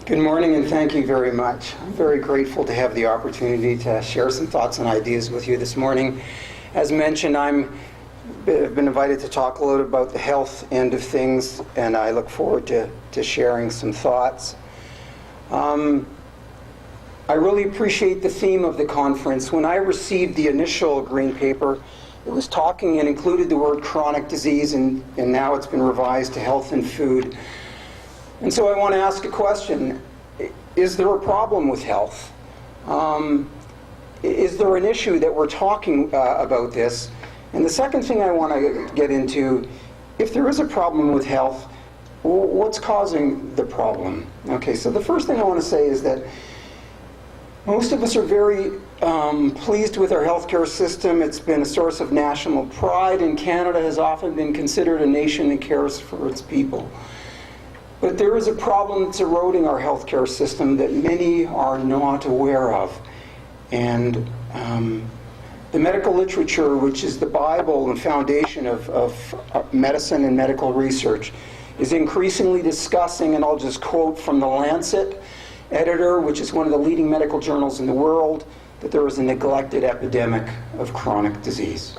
Good morning, and thank you very much. I'm very grateful to have the opportunity to share some thoughts and ideas with you this morning. As mentioned, I've been invited to talk a little about the health end of things, and I look forward to sharing some thoughts. I really appreciate the theme of the conference. When I received the initial green paper, it was talking and included the word chronic disease, and now it's been revised to health and food. And so I want to ask a question. Is there a problem with health? Is there an issue that we're talking about this? And the second thing I want to get into, if there is a problem with health, what's causing the problem? Okay, so the first thing I want to say is that most of us are very pleased with our healthcare system. It's been a source of national pride, and Canada has often been considered a nation that cares for its people. But there is a problem that's eroding our healthcare system that many are not aware of. And the medical literature, which is the Bible and foundation of medicine and medical research, is increasingly discussing, and I'll just quote from the Lancet editor, which is one of the leading medical journals in the world, that there is a neglected epidemic of chronic disease.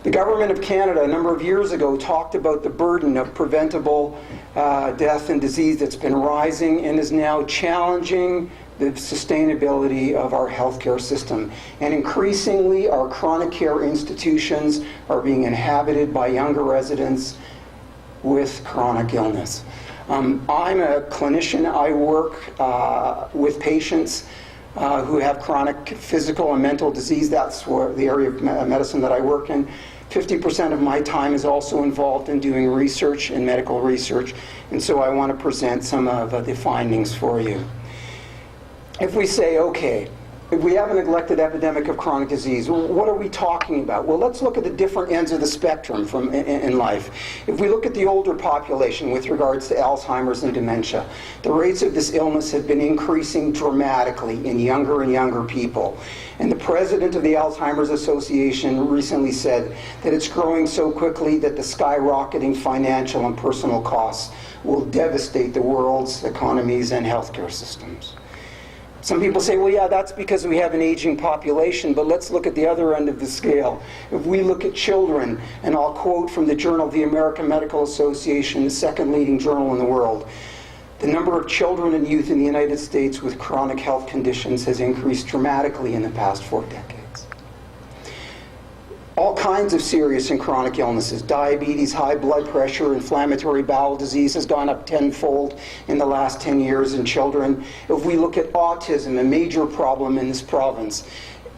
The government of Canada a number of years ago talked about the burden of preventable death and disease that's been rising and is now challenging the sustainability of our healthcare system. And increasingly, our chronic care institutions are being inhabited by younger residents with chronic illness. I'm a clinician. I work with patients who have chronic physical and mental disease. That's the area of medicine that I work in. 50% of my time is also involved in doing research and medical research, and so I want to present some of the findings for you. If we say, okay, if we have a neglected epidemic of chronic disease, what are we talking about? Well, let's look at the different ends of the spectrum in life. If we look at the older population with regards to Alzheimer's and dementia, the rates of this illness have been increasing dramatically in younger and younger people. And the president of the Alzheimer's Association recently said that it's growing so quickly that the skyrocketing financial and personal costs will devastate the world's economies and healthcare systems. Some people say, well, yeah, that's because we have an aging population, but let's look at the other end of the scale. If we look at children, and I'll quote from the journal of the American Medical Association, the second leading journal in the world, the number of children and youth in the United States with chronic health conditions has increased dramatically in the past 4 decades. All kinds of serious and chronic illnesses, diabetes, high blood pressure, inflammatory bowel disease has gone up tenfold in the last 10 years in children. If we look at autism, a major problem in this province,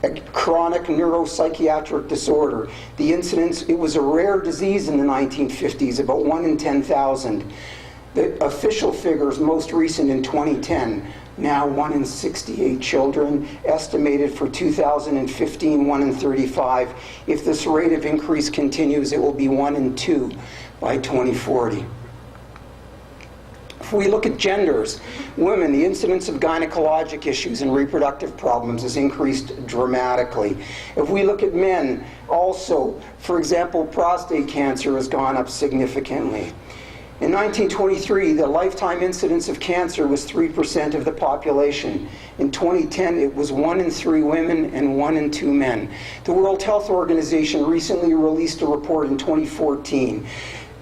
a chronic neuropsychiatric disorder, the incidence, it was a rare disease in the 1950s, about 1 in 10,000. The official figures, most recent in 2010, now 1 in 68 children, estimated for 2015, 1 in 35. If this rate of increase continues, it will be 1 in 2 by 2040. If we look at genders, women, the incidence of gynecologic issues and reproductive problems has increased dramatically. If we look at men, also, for example, prostate cancer has gone up significantly. In 1923, the lifetime incidence of cancer was 3% of the population. In 2010, it was 1 in 3 women and 1 in 2 men. The World Health Organization recently released a report in 2014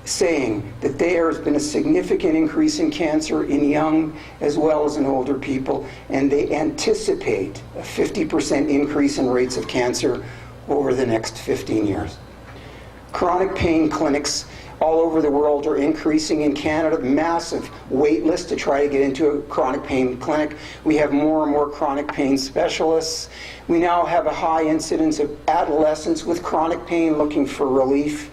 saying that there has been a significant increase in cancer in young as well as in older people, and they anticipate a 50% increase in rates of cancer over the next 15 years. Chronic pain clinics all over the world are increasing. In Canada, massive wait list to try to get into a chronic pain clinic. We have more and more chronic pain specialists. We now have a high incidence of adolescents with chronic pain looking for relief.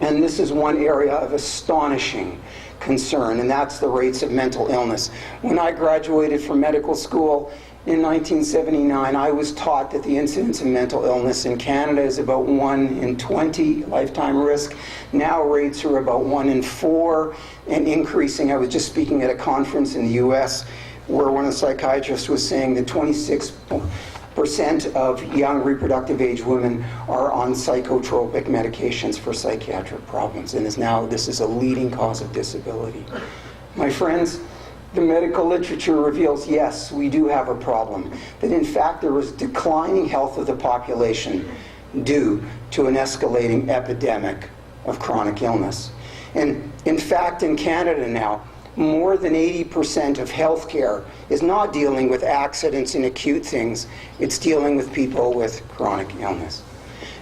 And this is one area of astonishing concern, and that's the rates of mental illness. When I graduated from medical school in 1979, I was taught that the incidence of mental illness in Canada is about 1 in 20 lifetime risk. Now rates are about 1 in 4 and increasing. I was just speaking at a conference in the US where one of the psychiatrists was saying that 26% of young reproductive age women are on psychotropic medications for psychiatric problems, and this is a leading cause of disability. My friends, the medical literature reveals, yes, we do have a problem. That in fact there is declining health of the population due to an escalating epidemic of chronic illness. And in fact, in Canada now, more than 80% of healthcare is not dealing with accidents and acute things. It's dealing with people with chronic illness.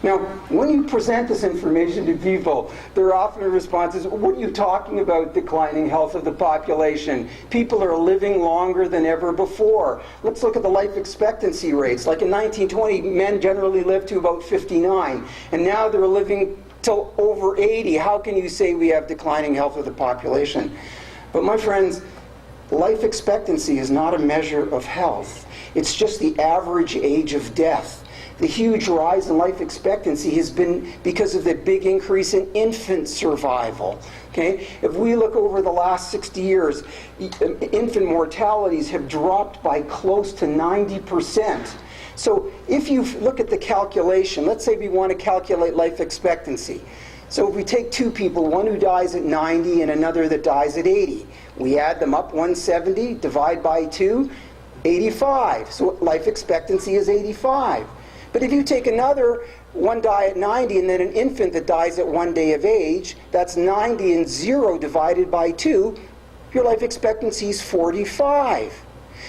Now, when you present this information to people, their often response is, what are you talking about, declining health of the population? People are living longer than ever before. Let's look at the life expectancy rates. Like in 1920, men generally lived to about 59, and now they're living till over 80. How can you say we have declining health of the population? But my friends, life expectancy is not a measure of health. It's just the average age of death. The huge rise in life expectancy has been because of the big increase in infant survival. Okay? If we look over the last 60 years, infant mortalities have dropped by close to 90%. So if you look at the calculation, let's say we want to calculate life expectancy. So if we take two people, one who dies at 90 and another that dies at 80, we add them up, 170, divide by 2, 85. So life expectancy is 85. But if you take another, one die at 90 and then an infant that dies at 1 day of age, that's 90 and 0 divided by 2, your life expectancy is 45.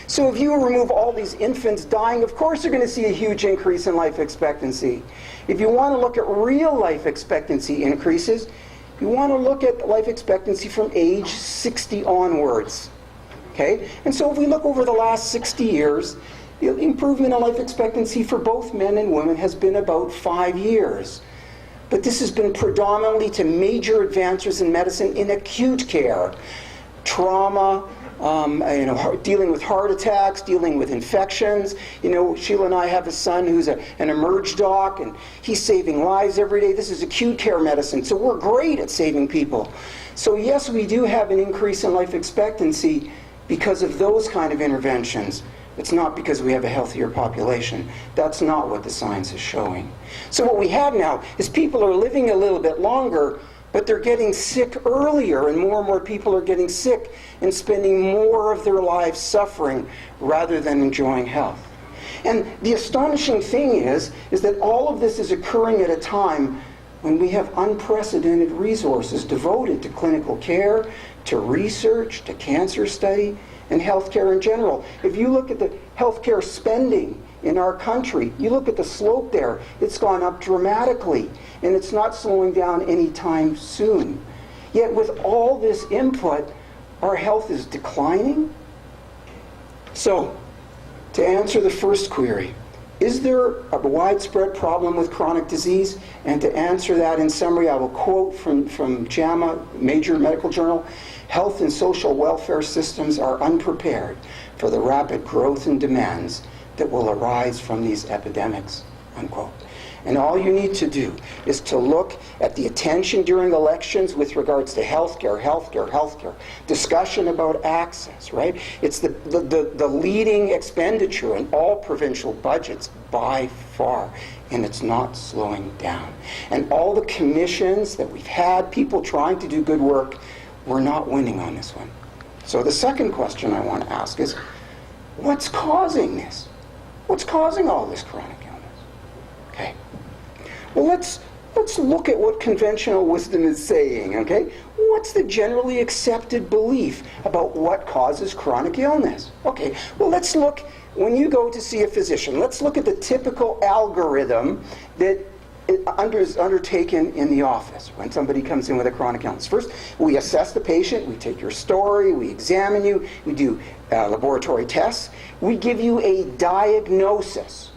So if you remove all these infants dying, of course you're going to see a huge increase in life expectancy. If you want to look at real life expectancy increases, you want to look at life expectancy from age 60 onwards. Okay? And so if we look over the last 60 years, the improvement in life expectancy for both men and women has been about 5 years. But this has been predominantly to major advances in medicine in acute care. Trauma, dealing with heart attacks, dealing with infections. Sheila and I have a son who's an emerge doc, and he's saving lives every day. This is acute care medicine, so we're great at saving people. So yes, we do have an increase in life expectancy because of those kind of interventions. It's not because we have a healthier population. That's not what the science is showing. So what we have now is people are living a little bit longer, but they're getting sick earlier, and more people are getting sick and spending more of their lives suffering rather than enjoying health. And the astonishing thing is that all of this is occurring at a time when we have unprecedented resources devoted to clinical care, to research, to cancer study, and healthcare in general. If you look at the healthcare spending in our country, you look at the slope there, it's gone up dramatically, and it's not slowing down anytime soon. Yet with all this input, our health is declining. So, to answer the first query, is there a widespread problem with chronic disease? And to answer that in summary, I will quote from JAMA, major medical journal, "Health and social welfare systems are unprepared for the rapid growth and demands that will arise from these epidemics," unquote. And all you need to do is to look at the attention during elections with regards to healthcare, discussion about access, right? It's the leading expenditure in all provincial budgets by far, and it's not slowing down. And all the commissions that we've had, people trying to do good work, we're not winning on this one. So the second question I want to ask is, what's causing this? What's causing all this chronic illness? Okay. Well, let's look at what conventional wisdom is saying, okay? What's the generally accepted belief about what causes chronic illness? Okay, well, let's look, when you go to see a physician, let's look at the typical algorithm that is undertaken in the office when somebody comes in with a chronic illness. First, we assess the patient, we take your story, we examine you, we do laboratory tests, we give you a diagnosis.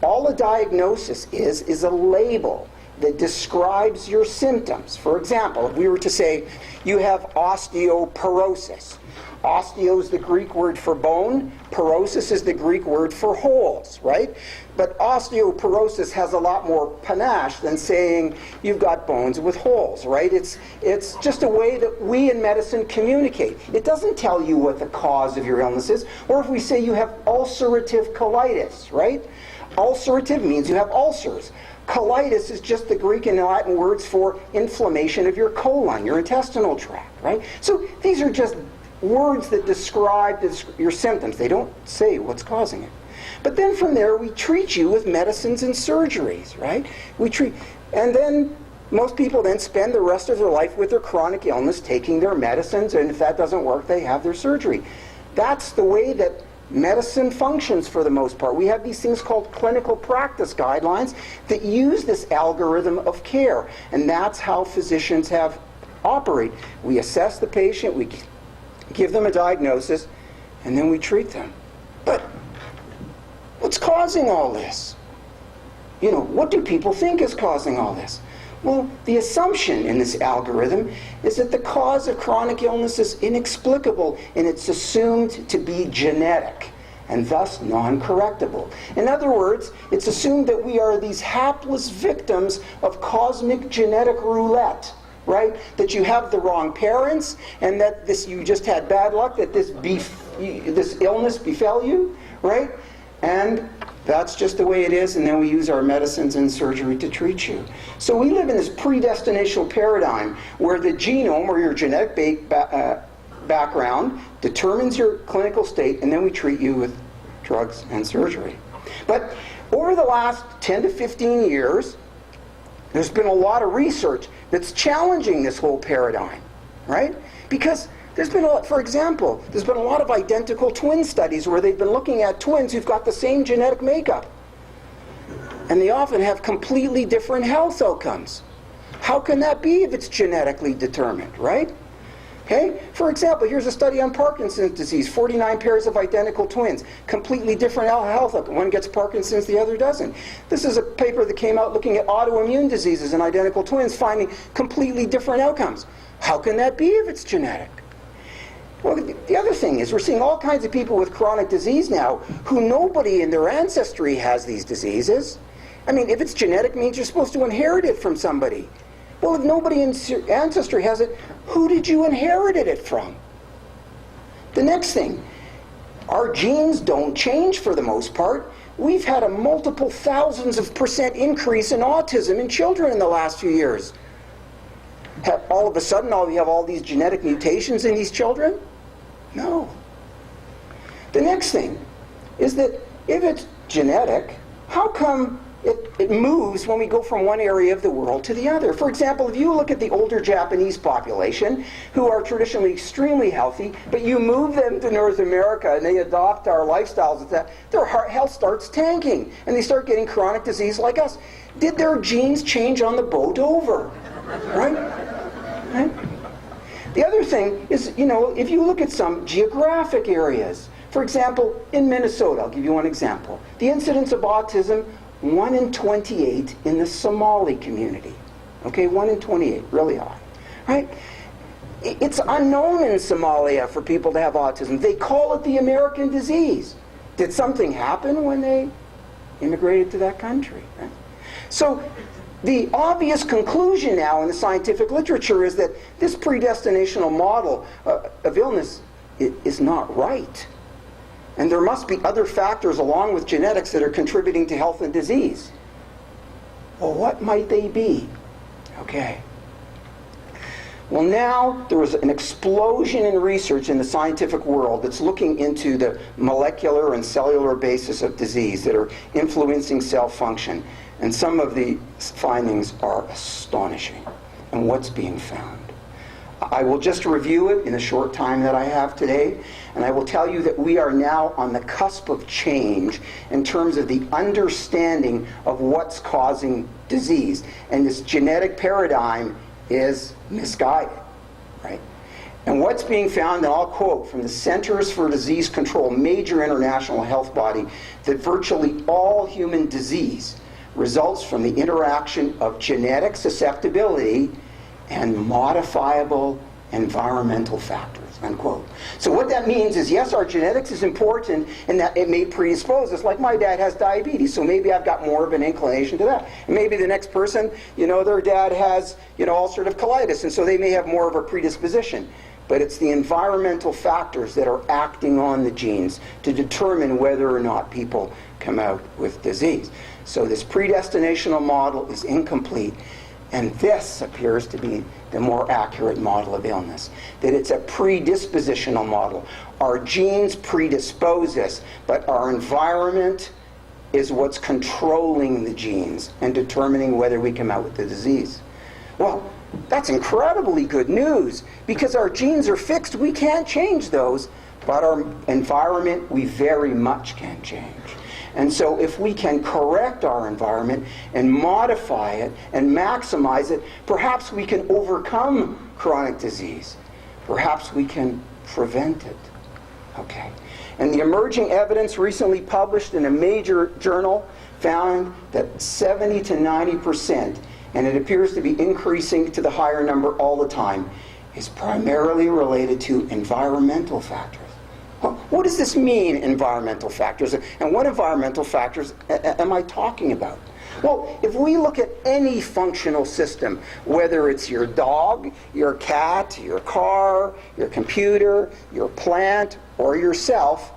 All a diagnosis is a label that describes your symptoms. For example, if we were to say, you have osteoporosis. Osteo is the Greek word for bone, porosis is the Greek word for holes, right? But osteoporosis has a lot more panache than saying you've got bones with holes, right? It's just a way that we in medicine communicate. It doesn't tell you what the cause of your illness is. Or if we say you have ulcerative colitis, right? Ulcerative means you have ulcers. Colitis is just the Greek and Latin words for inflammation of your colon, your intestinal tract, right? So these are just words that describe your symptoms. They don't say what's causing it. But then from there, we treat you with medicines and surgeries, right? And then most people then spend the rest of their life with their chronic illness, taking their medicines, and if that doesn't work, they have their surgery. That's the way that medicine functions for the most part. We have these things called clinical practice guidelines that use this algorithm of care, and that's how physicians operate. We assess the patient, we give them a diagnosis, and then we treat them. But what's causing all this? What do people think is causing all this? Well, the assumption in this algorithm is that the cause of chronic illness is inexplicable, and it's assumed to be genetic and thus non-correctable. In other words, it's assumed that we are these hapless victims of cosmic genetic roulette, right? That you have the wrong parents, and that you just had bad luck, that this illness befell you, right? And that's just the way it is, and then we use our medicines and surgery to treat you. So we live in this predestinational paradigm where the genome, or your genetic background, determines your clinical state, and then we treat you with drugs and surgery. But over the last 10 to 15 years, there's been a lot of research that's challenging this whole paradigm, right? Because there's been for example, there's been a lot of identical twin studies where they've been looking at twins who've got the same genetic makeup. And they often have completely different health outcomes. How can that be if it's genetically determined, right? Okay? For example, here's a study on Parkinson's disease, 49 pairs of identical twins, completely different health outcomes. One gets Parkinson's, the other doesn't. This is a paper that came out looking at autoimmune diseases in identical twins, finding completely different outcomes. How can that be if it's genetic? Well, the other thing is we're seeing all kinds of people with chronic disease now who nobody in their ancestry has these diseases. I mean, if it's genetic, it means you're supposed to inherit it from somebody. Well, if nobody in your ancestry has it, who did you inherit it from? The next thing, our genes don't change for the most part. We've had a multiple thousands of % increase in autism in children in the last few years. All of a sudden, we have all these genetic mutations in these children? No. The next thing is that if it's genetic, how come it moves when we go from one area of the world to the other? For example, if you look at the older Japanese population, who are traditionally extremely healthy, but you move them to North America and they adopt our lifestyles, their health starts tanking, and they start getting chronic disease like us. Did their genes change on the boat over? Right? Right? The other thing is, if you look at some geographic areas, for example, in Minnesota, I'll give you one example. The incidence of autism, 1 in 28 in the Somali community. Okay, 1 in 28, really high. Right? It's unknown in Somalia for people to have autism. They call it the American disease. Did something happen when they immigrated to that country? Right? So the obvious conclusion now in the scientific literature is that this predestinational model of illness is not right. And there must be other factors along with genetics that are contributing to health and disease. Well, what might they be? Okay. Well, now there is an explosion in research in the scientific world that's looking into the molecular and cellular basis of disease that are influencing cell function. And some of the findings are astonishing. And what's being found? I will just review it in the short time that I have today, and I will tell you that we are now on the cusp of change in terms of the understanding of what's causing disease. And this genetic paradigm is misguided, right? And what's being found, and I'll quote from the Centers for Disease Control, major international health body, that virtually all human disease results from the interaction of genetic susceptibility and modifiable environmental factors, unquote. So what that means is, yes, our genetics is important in that it may predispose us. Like my dad has diabetes, so maybe I've got more of an inclination to that. And maybe the next person, their dad has, ulcerative colitis, and so they may have more of a predisposition. But it's the environmental factors that are acting on the genes to determine whether or not people come out with disease. So this predestinational model is incomplete. And this appears to be the more accurate model of illness, that it's a predispositional model. Our genes predispose us, but our environment is what's controlling the genes and determining whether we come out with the disease. Well, that's incredibly good news, because our genes are fixed. We can't change those, but our environment we very much can change. And so if we can correct our environment and modify it and maximize it, perhaps we can overcome chronic disease. Perhaps we can prevent it. Okay. And the emerging evidence recently published in a major journal found that 70 to 90%, and it appears to be increasing to the higher number all the time, is primarily related to environmental factors. Well, what does this mean, environmental factors? And what environmental factors am I talking about? Well, if we look at any functional system, whether it's your dog, your cat, your car, your computer, your plant, or yourself,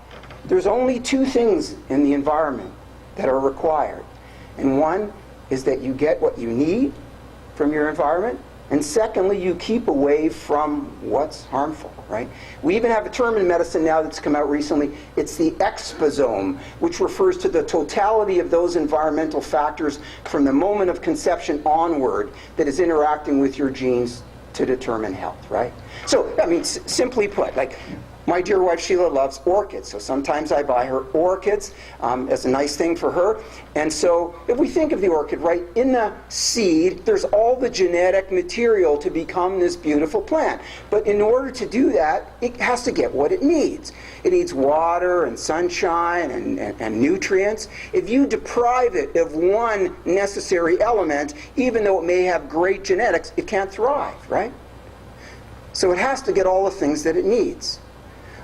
there's only two things in the environment that are required. And one is that you get what you need from your environment, and secondly, you keep away from what's harmful, right? We even have a term in medicine now that's come out recently. It's the exposome, which refers to the totality of those environmental factors from the moment of conception onward that is interacting with your genes to determine health, right? So, I mean, simply put, like, my dear wife Sheila loves orchids, so sometimes I buy her orchids as a nice thing for her. And so if we think of the orchid, right, in the seed, there's all the genetic material to become this beautiful plant. But in order to do that, it has to get what it needs. It needs water and sunshine and nutrients. If you deprive it of one necessary element, even though it may have great genetics, it can't thrive, right? So it has to get all the things that it needs.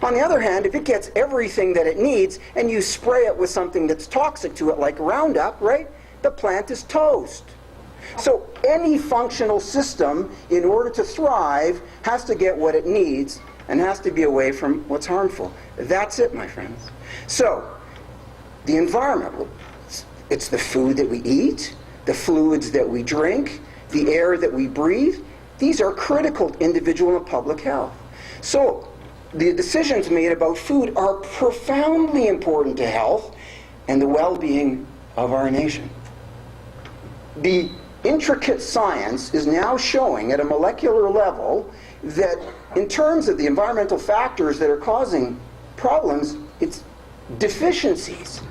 On the other hand, if it gets everything that it needs and you spray it with something that's toxic to it, like Roundup, right, the plant is toast. So any functional system, in order to thrive, has to get what it needs and has to be away from what's harmful. That's it, my friends. So the environment, it's the food that we eat, the fluids that we drink, the air that we breathe. These are critical to individual and public health. So the decisions made about food are profoundly important to health and the well-being of our nation. The intricate science is now showing at a molecular level that in terms of the environmental factors that are causing problems, it's deficiencies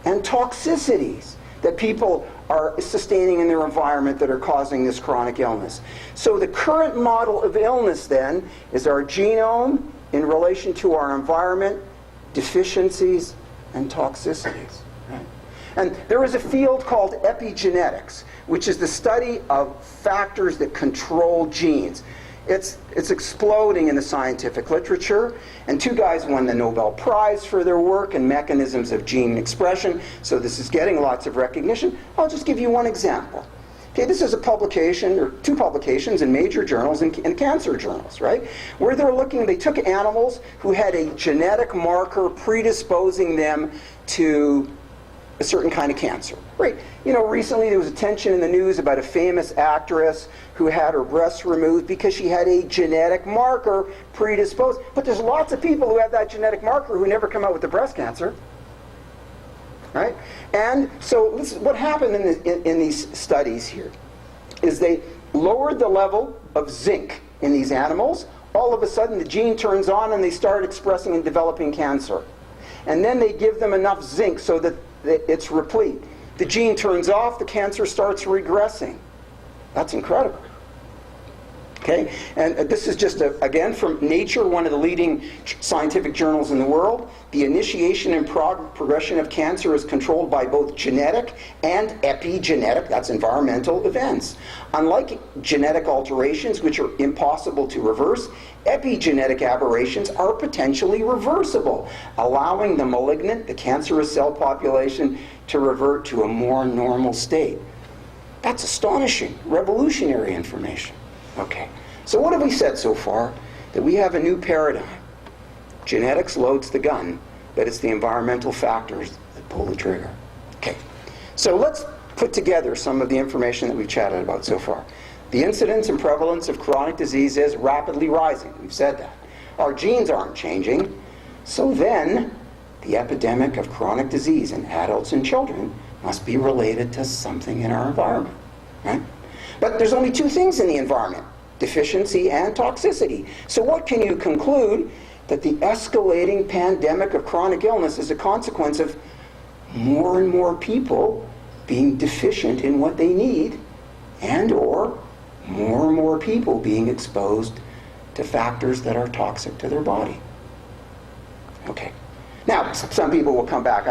and toxicities that people are sustaining in their environment that are causing this chronic illness. So the current model of illness then is our genome in relation to our environment, deficiencies, and toxicities. Right? And there is a field called epigenetics, which is the study of factors that control genes. It's exploding in the scientific literature, and two guys won the Nobel Prize for their work in mechanisms of gene expression, so this is getting lots of recognition. I'll just give you one example. Okay, this is a publication, or two publications in major journals and cancer journals, right? Where they took animals who had a genetic marker predisposing them to a certain kind of cancer. Right? You know, recently there was attention in the news about a famous actress who had her breasts removed because she had a genetic marker predisposed. But there's lots of people who have that genetic marker who never come out with the breast cancer. Right? And so this is what happened in these studies here is they lowered the level of zinc in these animals. All of a sudden the gene turns on and they start expressing and developing cancer. And then they give them enough zinc so that it's replete. The gene turns off, the cancer starts regressing. That's incredible. Okay, and this is just, again, from Nature, one of the leading scientific journals in the world. The initiation and progression of cancer is controlled by both genetic and epigenetic, that's environmental, events. Unlike genetic alterations, which are impossible to reverse, epigenetic aberrations are potentially reversible, allowing the malignant, the cancerous cell population, to revert to a more normal state. That's astonishing, revolutionary information. Okay, so what have we said so far? That we have a new paradigm. Genetics loads the gun, but it's the environmental factors that pull the trigger. Okay, so let's put together some of the information that we've chatted about so far. The incidence and prevalence of chronic disease is rapidly rising. We've said that. Our genes aren't changing. So then, the epidemic of chronic disease in adults and children must be related to something in our environment, right? But there's only two things in the environment: deficiency and toxicity. So what can you conclude? That the escalating pandemic of chronic illness is a consequence of more and more people being deficient in what they need, and or more and more people being exposed to factors that are toxic to their body. Okay. Now, some people will come back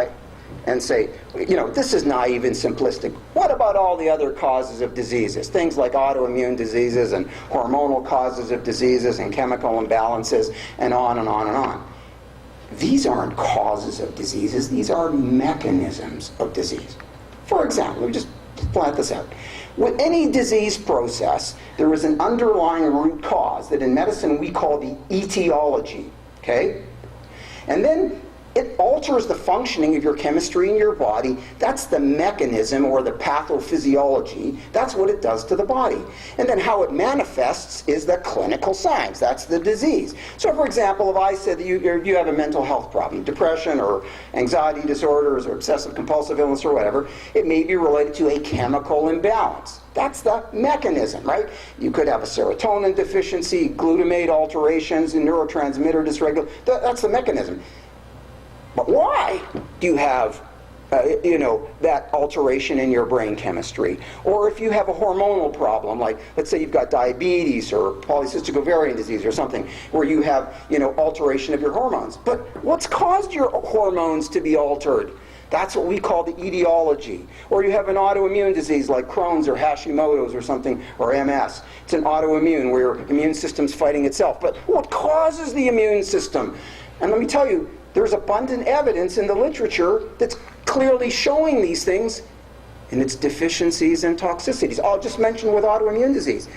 and say, this is naive and simplistic. What about all the other causes of diseases? Things like autoimmune diseases and hormonal causes of diseases and chemical imbalances and on and on and on. These aren't causes of diseases. These are mechanisms of disease. For example, let me just plant this out. With any disease process, there is an underlying root cause that in medicine we call the etiology. Okay? And then it alters the functioning of your chemistry in your body. That's the mechanism, or the pathophysiology. That's what it does to the body. And then how it manifests is the clinical signs. That's the disease. So for example, if I said that you have a mental health problem, depression or anxiety disorders or obsessive compulsive illness or whatever, it may be related to a chemical imbalance. That's the mechanism, right? You could have a serotonin deficiency, glutamate alterations, and neurotransmitter dysregulation. That's the mechanism. But why do you have, that alteration in your brain chemistry? Or if you have a hormonal problem, like let's say you've got diabetes or polycystic ovarian disease or something, where you have, alteration of your hormones. But what's caused your hormones to be altered? That's what we call the etiology. Or you have an autoimmune disease like Crohn's or Hashimoto's or something, or MS. It's an autoimmune where your immune system's fighting itself. But what causes the immune system? And let me tell you, there's abundant evidence in the literature that's clearly showing these things in its deficiencies and toxicities. I'll just mention with autoimmune disease.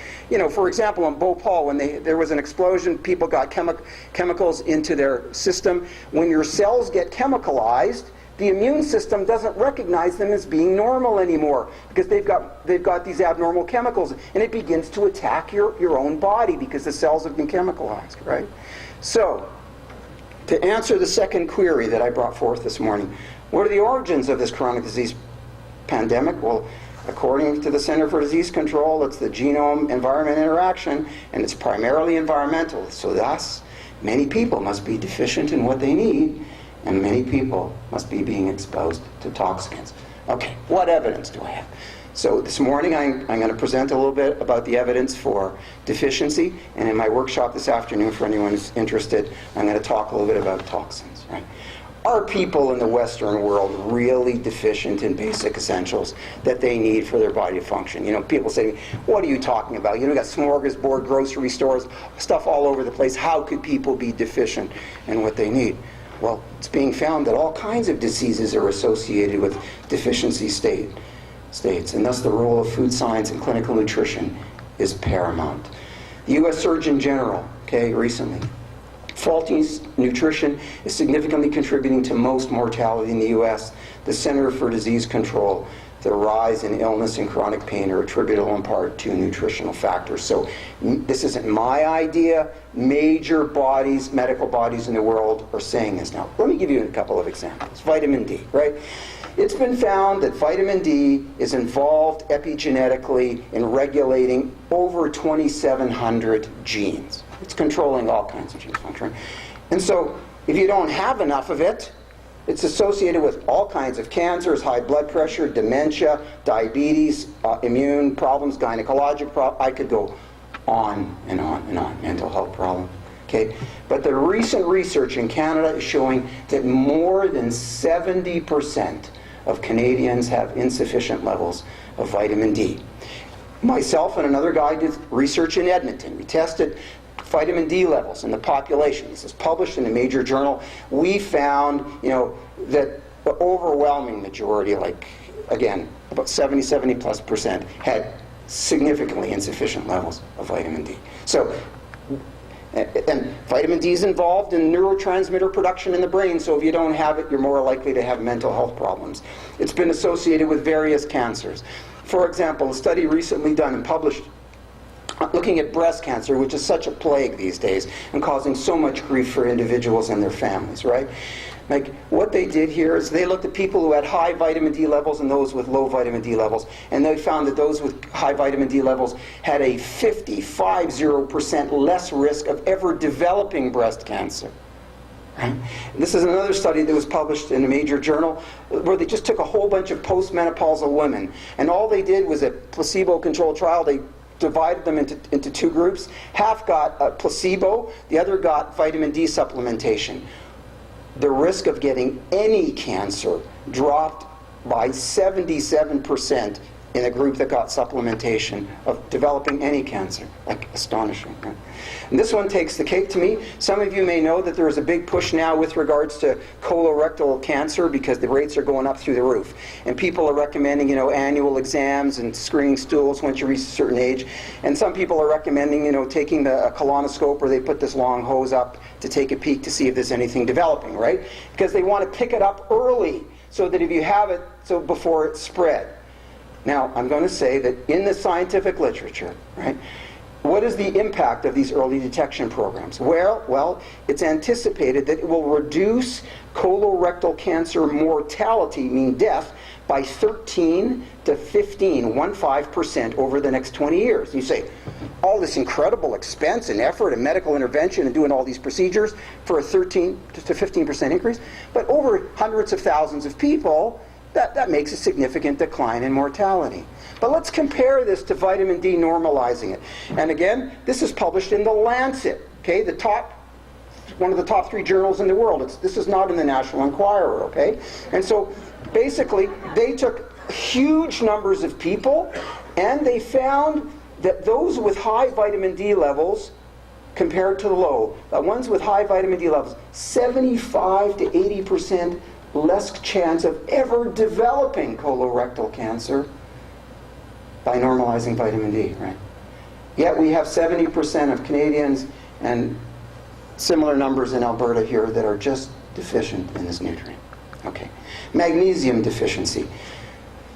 For example, in Bhopal, when there was an explosion, people got chemicals into their system. When your cells get chemicalized, the immune system doesn't recognize them as being normal anymore because they've got these abnormal chemicals, and it begins to attack your own body because the cells have been chemicalized, right? So, to answer the second query that I brought forth this morning, what are the origins of this chronic disease pandemic? Well, according to the Center for Disease Control, it's the genome-environment interaction, and it's primarily environmental. So thus, many people must be deficient in what they need, and many people must be being exposed to toxins. Okay, what evidence do I have? So this morning I'm going to present a little bit about the evidence for deficiency, and in my workshop this afternoon, for anyone who's interested, I'm going to talk a little bit about toxins. Right? Are people in the Western world really deficient in basic essentials that they need for their body to function? People say to me, what are you talking about? You got smorgasbord grocery stores, stuff all over the place. How could people be deficient in what they need? Well, it's being found that all kinds of diseases are associated with deficiency states, and thus the role of food science and clinical nutrition is paramount. The U.S. Surgeon General, recently, faulty nutrition is significantly contributing to most mortality in the U.S. The Center for Disease Control, the rise in illness and chronic pain are attributable in part to nutritional factors. So this isn't my idea. Major bodies, medical bodies in the world are saying this. Now, let me give you a couple of examples. Vitamin D, right? It's been found that vitamin D is involved epigenetically in regulating over 2,700 genes. It's controlling all kinds of gene function. And so, if you don't have enough of it, it's associated with all kinds of cancers, high blood pressure, dementia, diabetes, immune problems, gynecologic problems. I could go on and on and on, mental health problems. Okay? But the recent research in Canada is showing that more than 70% of Canadians have insufficient levels of vitamin D. Myself and another guy did research in Edmonton. We tested vitamin D levels in the population. This is published in a major journal. We found, that the overwhelming majority, about 70+ percent, had significantly insufficient levels of vitamin D. So And vitamin D is involved in neurotransmitter production in the brain, so if you don't have it, you're more likely to have mental health problems. It's been associated with various cancers. For example, a study recently done and published looking at breast cancer, which is such a plague these days and causing so much grief for individuals and their families, right? Like, what they did here is they looked at people who had high vitamin D levels and those with low vitamin D levels, and they found that those with high vitamin D levels had a 50% less risk of ever developing breast cancer. Right? This is another study that was published in a major journal where they just took a whole bunch of postmenopausal women, and all they did was a placebo-controlled trial. They divided them into two groups. Half got a placebo, the other got vitamin D supplementation. The risk of getting any cancer dropped by 77% in a group that got supplementation of developing any cancer. Like, astonishing, right? And this one takes the cake to me. Some of you may know that there is a big push now with regards to colorectal cancer because the rates are going up through the roof. And people are recommending, annual exams and screening stools once you reach a certain age. And some people are recommending, taking a colonoscope where they put this long hose up to take a peek to see if there's anything developing, right? Because they want to pick it up early so that if you have it, so before it's spread. Now, I'm going to say that in the scientific literature, right, what is the impact of these early detection programs? Well, it's anticipated that it will reduce colorectal cancer mortality, meaning death, by 13 to 15% over the next 20 years. And you say, all this incredible expense and effort and medical intervention and doing all these procedures for a 13 to 15% increase, but over hundreds of thousands of people, that makes a significant decline in mortality. But let's compare this to vitamin D normalizing it. And again, this is published in The Lancet, okay, one of the top 3 journals in the world. This is not in the National Enquirer, okay? And so basically, they took huge numbers of people, and they found that those with high vitamin D levels compared to the low, the ones with high vitamin D levels, 75 to 80% less chance of ever developing colorectal cancer by normalizing vitamin D, right? Yet we have 70% of Canadians and similar numbers in Alberta here that are just deficient in this nutrient. Okay. Magnesium deficiency.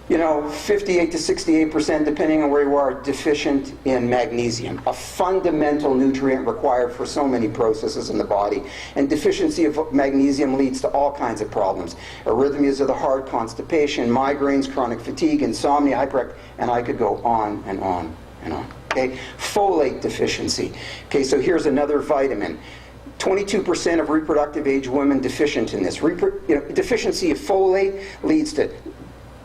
58 to 68%, depending on where you are, deficient in magnesium, a fundamental nutrient required for so many processes in the body. And deficiency of magnesium leads to all kinds of problems. Arrhythmias of the heart, constipation, migraines, chronic fatigue, insomnia, hyperactivity, and I could go on and on and on. Okay? Folate deficiency. Okay, so here's another vitamin. 22% of reproductive age women deficient in this. Deficiency of folate leads to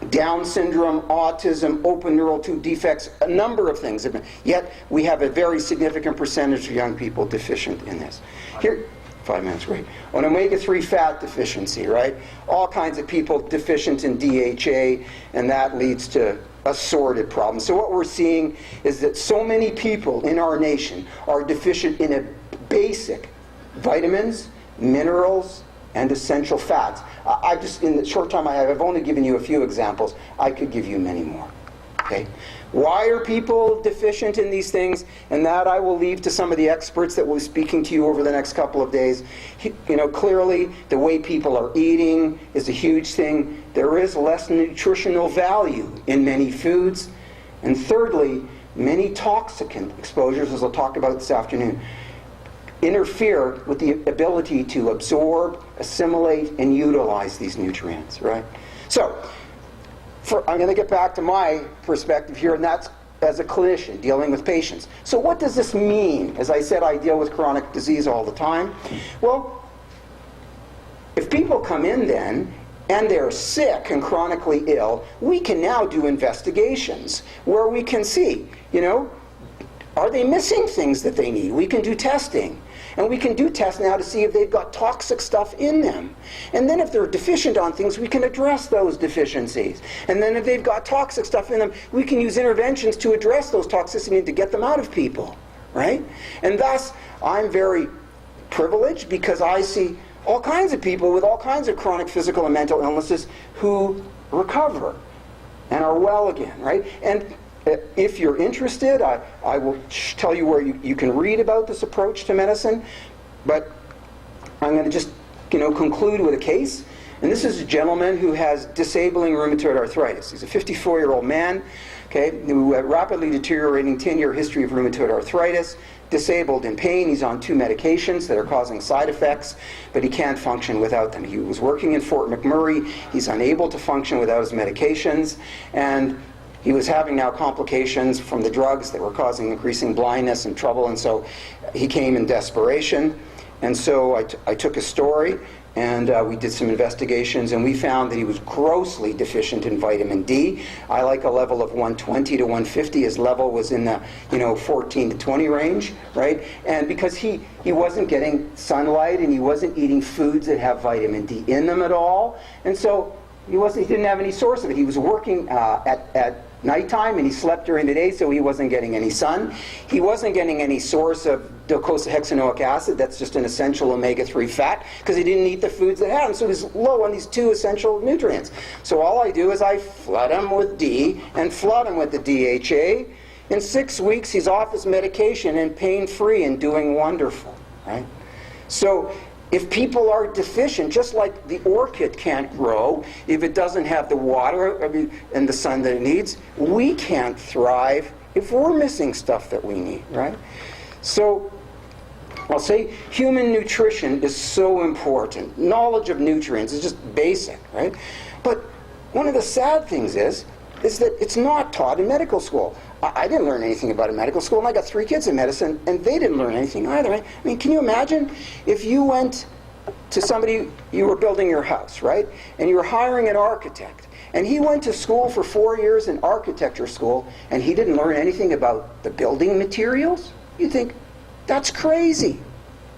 Down syndrome, autism, open neural tube defects, a number of things. Yet we have a very significant percentage of young people deficient in this. Here, 5 minutes, great. On omega-3 fat deficiency, right? All kinds of people deficient in DHA, and that leads to assorted problems. So what we're seeing is that so many people in our nation are deficient in a basic vitamins, minerals, and essential fats. In the short time I have, I've only given you a few examples. I could give you many more. Okay? Why are people deficient in these things? And that I will leave to some of the experts that will be speaking to you over the next couple of days. Clearly, the way people are eating is a huge thing. There is less nutritional value in many foods. And thirdly, many toxicant exposures, as I'll talk about this afternoon, interfere with the ability to absorb, assimilate, and utilize these nutrients, right? So, I'm going to get back to my perspective here, and that's as a clinician dealing with patients. So what does this mean? As I said, I deal with chronic disease all the time. Well, if people come in then, and they're sick and chronically ill, we can now do investigations where we can see, are they missing things that they need? We can do testing. And we can do tests now to see if they've got toxic stuff in them. And then if they're deficient on things, we can address those deficiencies. And then if they've got toxic stuff in them, we can use interventions to address those toxicities to get them out of people, right? And thus, I'm very privileged because I see all kinds of people with all kinds of chronic physical and mental illnesses who recover and are well again, right? And if you're interested, I will tell you where you can read about this approach to medicine, but I'm going to just conclude with a case. And this is a gentleman who has disabling rheumatoid arthritis. He's a 54-year-old man, who had rapidly deteriorating 10-year history of rheumatoid arthritis, disabled in pain. He's on 2 medications that are causing side effects, but he can't function without them. He was working in Fort McMurray. He's unable to function without his medications, and he was having now complications from the drugs that were causing increasing blindness and trouble, and so he came in desperation. And so I took his story, and we did some investigations, and we found that he was grossly deficient in vitamin D. I like a level of 120 to 150. His level was in the 14 to 20 range, right? And because he wasn't getting sunlight, and he wasn't eating foods that have vitamin D in them at all, and so he didn't have any source of it. He was working at nighttime, and he slept during the day, so he wasn't getting any sun. He wasn't getting any source of docosahexaenoic acid, that's just an essential omega-3 fat, because he didn't eat the foods that had them, so he's low on these 2 essential nutrients. So all I do is I flood him with D and flood him with the DHA. In 6 weeks, he's off his medication and pain-free and doing wonderful, right? So if people are deficient, just like the orchid can't grow if it doesn't have the water and the sun that it needs, we can't thrive if we're missing stuff that we need, right? So I'll say human nutrition is so important. Knowledge of nutrients is just basic, right? But one of the sad things is that it's not taught in medical school. I didn't learn anything about it in medical school, and I got 3 kids in medicine, and they didn't learn anything either. Right? I mean, can you imagine if you went to somebody, you were building your house, right? And you were hiring an architect, and he went to school for 4 years in architecture school, and he didn't learn anything about the building materials? You think, that's crazy,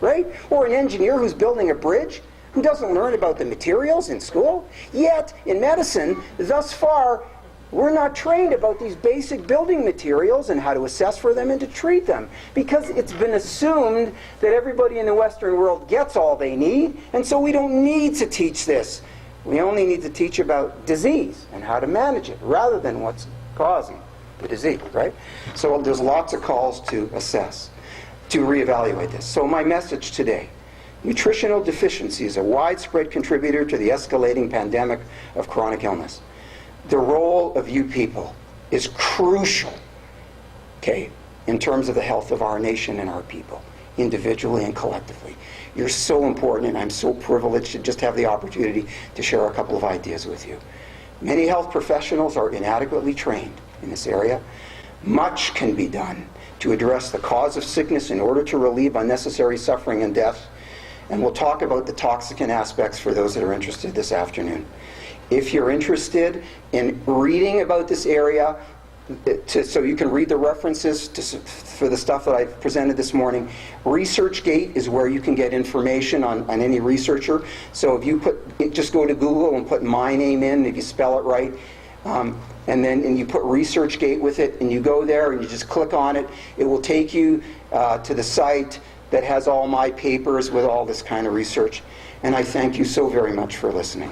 right? Or an engineer who's building a bridge, who doesn't learn about the materials in school? Yet, in medicine, thus far, we're not trained about these basic building materials and how to assess for them and to treat them, because it's been assumed that everybody in the Western world gets all they need, and so we don't need to teach this. We only need to teach about disease and how to manage it, rather than what's causing the disease, right? So there's lots of calls to assess, to reevaluate this. So my message today: nutritional deficiency is a widespread contributor to the escalating pandemic of chronic illness. The role of you people is crucial, in terms of the health of our nation and our people, individually and collectively. You're so important, and I'm so privileged to just have the opportunity to share a couple of ideas with you. Many health professionals are inadequately trained in this area. Much can be done to address the cause of sickness in order to relieve unnecessary suffering and death. And we'll talk about the toxicant aspects for those that are interested this afternoon. If you're interested in reading about this area, so you can read the references for the stuff that I've presented this morning, ResearchGate is where you can get information on any researcher. So if you just go to Google and put my name in, if you spell it right, and you put ResearchGate with it, and you go there and you just click on it, it will take you to the site that has all my papers with all this kind of research. And I thank you so very much for listening.